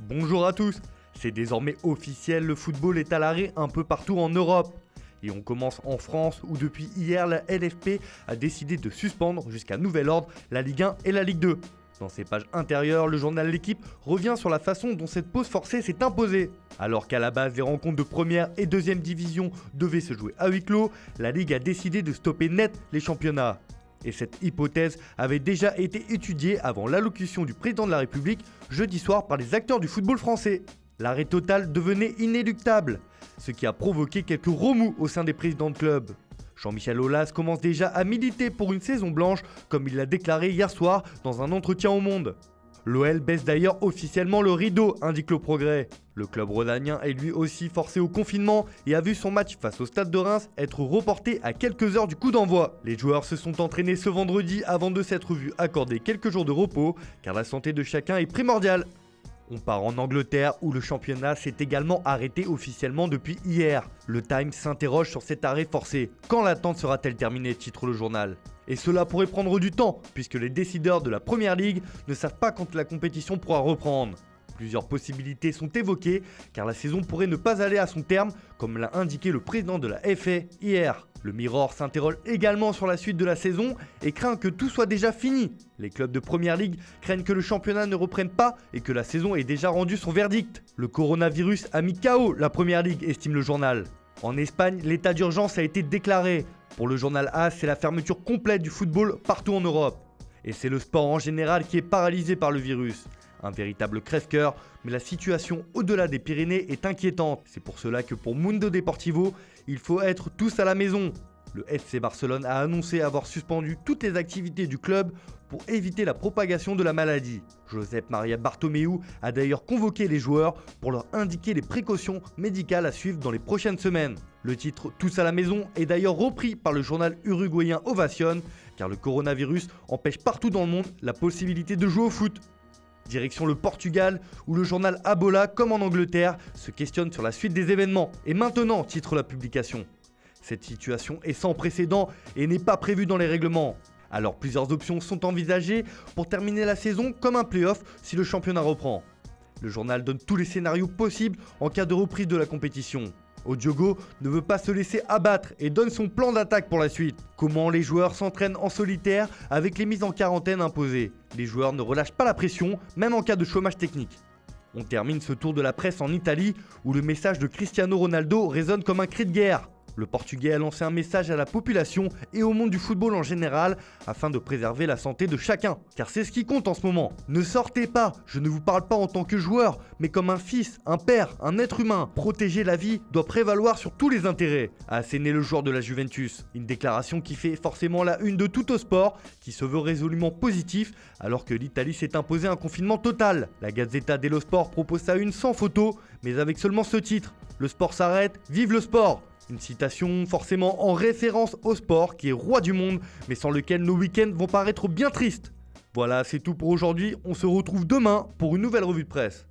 Bonjour à tous, c'est désormais officiel, le football est à l'arrêt un peu partout en Europe. Et on commence en France où depuis hier la LFP a décidé de suspendre jusqu'à nouvel ordre la Ligue 1 et la Ligue 2. Dans ses pages intérieures, le journal L'Équipe revient sur la façon dont cette pause forcée s'est imposée. Alors qu'à la base les rencontres de première et deuxième division devaient se jouer à huis clos, la Ligue a décidé de stopper net les championnats. Et cette hypothèse avait déjà été étudiée avant l'allocution du président de la République jeudi soir par les acteurs du football français. L'arrêt total devenait inéluctable, ce qui a provoqué quelques remous au sein des présidents de clubs. Jean-Michel Aulas commence déjà à militer pour une saison blanche, comme il l'a déclaré hier soir dans un entretien au Monde. L'OL baisse d'ailleurs officiellement le rideau, indique Le Progrès. Le club rhodanien est lui aussi forcé au confinement et a vu son match face au Stade de Reims être reporté à quelques heures du coup d'envoi. Les joueurs se sont entraînés ce vendredi avant de s'être vus accorder quelques jours de repos, car la santé de chacun est primordiale. On part en Angleterre où le championnat s'est également arrêté officiellement depuis hier. Le Times s'interroge sur cet arrêt forcé. Quand l'attente sera-t-elle terminée, titre le journal. Et cela pourrait prendre du temps, puisque les décideurs de la Première Ligue ne savent pas quand la compétition pourra reprendre. Plusieurs possibilités sont évoquées, car la saison pourrait ne pas aller à son terme, comme l'a indiqué le président de la FA hier. Le Mirror s'interroge également sur la suite de la saison et craint que tout soit déjà fini. Les clubs de Première Ligue craignent que le championnat ne reprenne pas et que la saison ait déjà rendu son verdict. Le coronavirus a mis KO la Première Ligue, estime le journal. En Espagne, l'état d'urgence a été déclaré. Pour le journal AS, c'est la fermeture complète du football partout en Europe. Et c'est le sport en général qui est paralysé par le virus. Un véritable crève-cœur, mais la situation au-delà des Pyrénées est inquiétante. C'est pour cela que pour Mundo Deportivo, il faut être tous à la maison. Le FC Barcelone a annoncé avoir suspendu toutes les activités du club pour éviter la propagation de la maladie. Josep Maria Bartomeu a d'ailleurs convoqué les joueurs pour leur indiquer les précautions médicales à suivre dans les prochaines semaines. Le titre « Tous à la maison » est d'ailleurs repris par le journal uruguayen Ovation, car le coronavirus empêche partout dans le monde la possibilité de jouer au foot. Direction le Portugal, où le journal Abola, comme en Angleterre, se questionne sur la suite des événements. Et maintenant, titre la publication. Cette situation est sans précédent et n'est pas prévue dans les règlements. Alors plusieurs options sont envisagées pour terminer la saison comme un play-off si le championnat reprend. Le journal donne tous les scénarios possibles en cas de reprise de la compétition. Odiogo ne veut pas se laisser abattre et donne son plan d'attaque pour la suite. Comment les joueurs s'entraînent en solitaire avec les mises en quarantaine imposées. Les joueurs ne relâchent pas la pression, même en cas de chômage technique. On termine ce tour de la presse en Italie où le message de Cristiano Ronaldo résonne comme un cri de guerre. Le Portugais a lancé un message à la population et au monde du football en général afin de préserver la santé de chacun, car c'est ce qui compte en ce moment. Ne sortez pas, je ne vous parle pas en tant que joueur, mais comme un fils, un père, un être humain. Protéger la vie doit prévaloir sur tous les intérêts, a asséné le joueur de la Juventus. Une déclaration qui fait forcément la une de tout au sport, qui se veut résolument positif, alors que l'Italie s'est imposé un confinement total. La Gazzetta dello Sport propose sa une sans photo, mais avec seulement ce titre. Le sport s'arrête, vive le sport! Une citation forcément en référence au sport qui est roi du monde, mais sans lequel nos week-ends vont paraître bien tristes. Voilà, c'est tout pour aujourd'hui, on se retrouve demain pour une nouvelle revue de presse.